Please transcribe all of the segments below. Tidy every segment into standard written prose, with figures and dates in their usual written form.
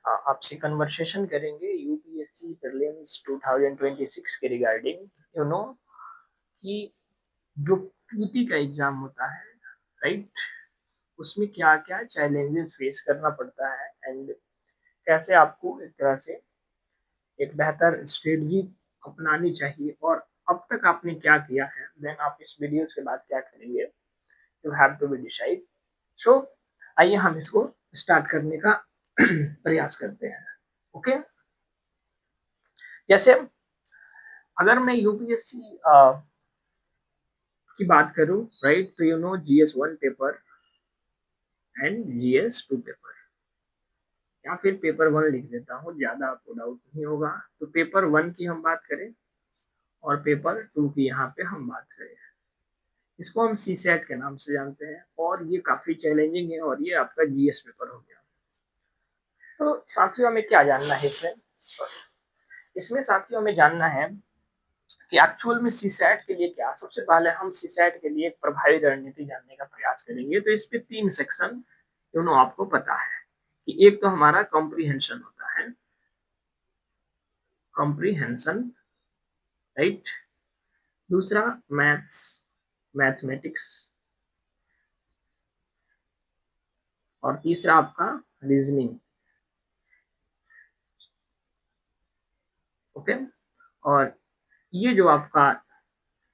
आपसे कन्वर्सेशन करेंगे UPSC prelims 2026 के रिगार्डिंग। कि जो पीटी का एग्जाम होता है, राइट, उसमें क्या क्या चैलेंजेस फेस करना पड़ता है एंड कैसे आपको एक तरह से एक बेहतर स्ट्रेटजी अपनानी चाहिए और अब तक आपने क्या किया है, देन आप इस वीडियोस के बाद क्या करेंगे, you have to be decide. So आइए हम इसको स्टार्ट करने का प्रयास करते हैं। ओके, जैसे अगर मैं यूपीएससी की बात करूं, राइट, तो GS 1 paper and GS 2 paper, या फिर पेपर 1 लिख देता हूँ, ज्यादा आपको डाउट नहीं होगा। तो पेपर 1 की हम बात करें और पेपर 2 की यहाँ पे हम बात करें, इसको हम सी सेट के नाम से जानते हैं और ये काफी चैलेंजिंग है और ये आपका जीएस पेपर हो गया। तो साथियों हमें क्या जानना है इसमें साथियों हमें जानना है कि एक्चुअल में सी सेट के लिए क्या। सबसे पहले हम सी सेट के लिए एक प्रभावी रणनीति जानने का प्रयास करेंगे। तो इस पे 3 सेक्शन आपको पता है कि एक तो हमारा कॉम्प्रीहेंशन होता है, कॉम्प्रीहेंशन, राइट, दूसरा मैथ्स, मैथमेटिक्स, और तीसरा आपका रीजनिंग। ओके, और ये जो आपका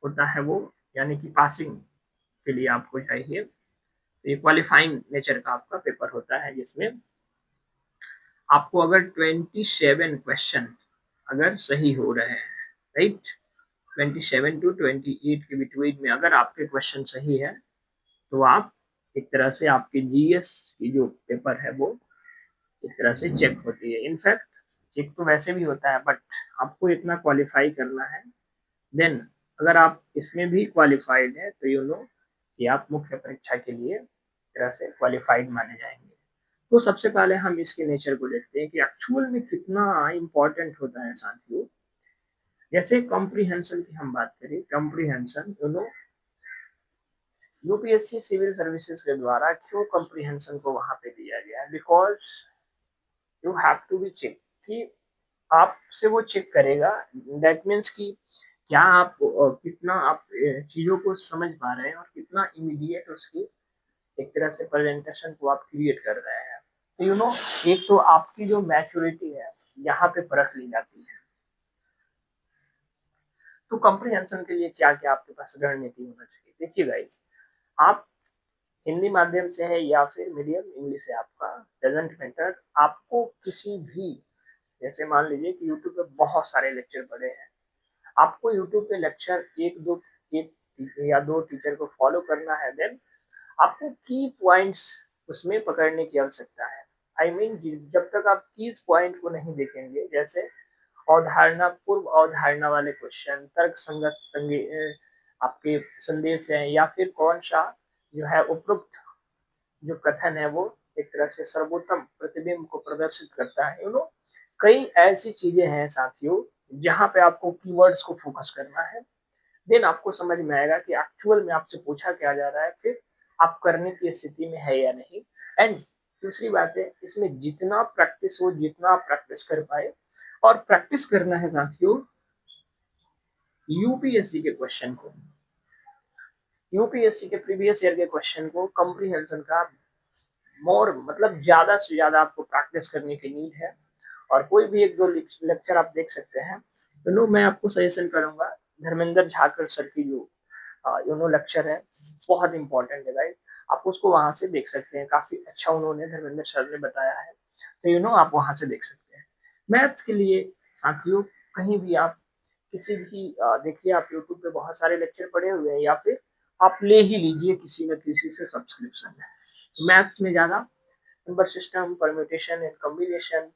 होता है वो यानी कि पासिंग के लिए आपको चाहिए, तो ये क्वालिफाइंग नेचर का आपका पेपर होता है जिसमें आपको अगर 27 क्वेश्चन अगर सही हो रहे हैं, राइट, 27 to 28 के बिटवीन में अगर आपके क्वेश्चन सही है तो आप एक तरह से आपके जीएस की जो पेपर है वो एक तरह से चेक होती है। इनफैक्ट चेक तो वैसे भी होता है बट आपको इतना क्वालिफाई करना है, देन अगर आप इसमें भी क्वालिफाइड है तो कि आप मुख्य परीक्षा के लिए तरह से क्वालिफाइड माने जाएंगे। तो सबसे पहले हम इसके नेचर को देखते हैं कि एक्चुअल में कितना इम्पोर्टेंट होता है साथियों। जैसे कॉम्प्रीहेंशन की हम बात करें, कॉम्प्रीहेंशन यूपीएससी सिविल सर्विसेज के द्वारा क्यों कॉम्प्रीहेंशन को वहां पे दिया गया है, because you have to be check कि आपसे वो चेक करेगा, दैट मीन्स कि क्या आप कितना आप चीजों को समझ पा रहे हैं और कितना इमीडिएट उसकी एक तरह से प्रेजेंटेशन को आप क्रिएट कर रहे हैं। तो एक तो आपकी जो मैच्योरिटी है यहाँ पे परख ली जाती है। तो कॉम्प्रिहेंशन के लिए क्या क्या आपके पास रणनीति होना चाहिए। देखिए गाइस, आप हिंदी माध्यम से है या फिर मीडियम इंग्लिश है, आपका डजंट मैटर। आपको किसी भी, जैसे मान लीजिए कि यूट्यूब पे बहुत सारे लेक्चर पड़े हैं, आपको यूट्यूब पे लेक्चर एक या दो टीचर को फॉलो करना है, देन आपको की पॉइंट्स उसमें पकड़ने की आवश्यकता है। आई मीन जब तक आप कीज पॉइंट को नहीं देखेंगे, जैसे अवधारणा, पूर्व अवधारणा वाले क्वेश्चन, तर्क संगत आपके संदेश है, या फिर कौन सा जो है उपरोक्त जो कथन है वो एक तरह से सर्वोत्तम प्रतिबिंब को प्रदर्शित करता है। कई ऐसी चीजें हैं साथियों जहां पे आपको कीवर्ड्स को फोकस करना है, देन आपको समझ में आएगा कि एक्चुअल में आपसे पूछा क्या जा रहा है, फिर आप करने की स्थिति में है या नहीं। एंड दूसरी बात है, इसमें जितना प्रैक्टिस हो, जितना आप प्रैक्टिस कर पाए, और प्रैक्टिस करना है साथियों यूपीएससी के क्वेश्चन को, यूपीएससी के प्रीवियस ईयर के क्वेश्चन को, कॉम्प्रिहेंशन का मोर मतलब ज्यादा से ज्यादा आपको प्रैक्टिस करने की नीड है। और कोई भी एक दो लेक्चर आप देख सकते हैं। मैं आपको सजेशन करूंगा धर्मेंद्र झाकर सर की जो लेक्चर है, बहुत इंपॉर्टेंट है गाइस, आप उसको वहां से देख सकते हैं। काफी अच्छा उन्होंने धर्मेंद्र सर ने बताया है, तो आप वहां से देख सकते हैं। मैथ्स के लिए साथियों कहीं भी आप किसी भी देखिए, आप यूट्यूब पे बहुत सारे लेक्चर पड़े हुए हैं, या फिर आप ले ही लीजिए किसी न किसी से सब्सक्रिप्शन है। मैथ्स में ज्यादा number system, permutation and combination,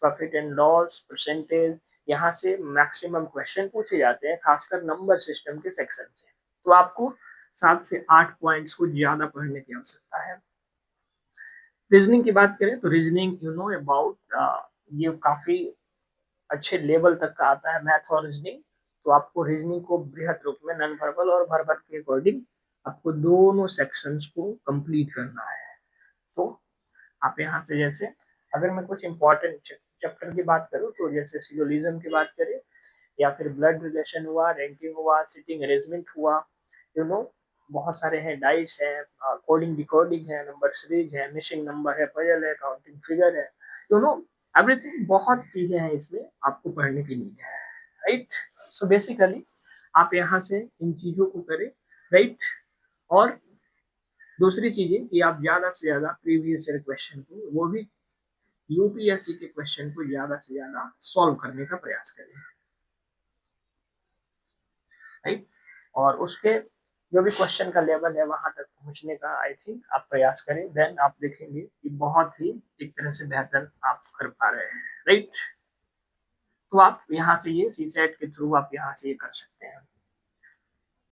profit and loss, percentage, यहाँ से मैक्सिमम क्वेश्चन पूछे जाते हैं, खासकर नंबर सिस्टम के सेक्शन से। तो आपको 7 से 8 पॉइंट्स को ज्यादा पढ़ने की आवश्यकता है। रीजनिंग की बात करें तो रीजनिंग अबाउट ये काफी अच्छे लेवल तक का आता है, मैथ और रीजनिंग। तो आपको रीजनिंग को बृहद रूप में नॉन वर्बल और वर्बल के अकॉर्डिंग आपको दोनों सेक्शंस को कंप्लीट करना है। तो आप यहाँ से जैसे अगर मैं कुछ इंपॉर्टेंट चैप्टर की बात करूँ तो जैसे सिलोजिज्म की बात करें या फिर ब्लड रिलेशन हुआ, रैंकिंग हुआ, सिटिंग अरेंजमेंट हुआ, यू नो बहुत सारे हैं, डाइस है, कोडिंग डिकोडिंग है, नंबर सीरीज है, मिसिंग नंबर है, पजल है, काउंटिंग फिगर है, यू नो एवरीथिंग, बहुत चीजें हैं इसमें आपको पढ़ने की नीड है, राइट। सो बेसिकली आप यहाँ से इन चीजों को करें, राइट। और दूसरी चीजें कि आप ज्यादा से ज्यादा प्रीवियस ईयर क्वेश्चन को, वो भी यूपीएससी के क्वेश्चन को ज्यादा से ज्यादा सॉल्व करने का प्रयास करें, राइट। और उसके जो भी क्वेश्चन का लेवल है वहां तक पहुंचने का आई थिंक आप प्रयास करें, देन आप देखेंगे कि बहुत ही एक तरह से बेहतर आप कर पा रहे हैं, राइट। तो आप यहाँ से ये सीसेट के थ्रू आप यहाँ से ये कर सकते हैं।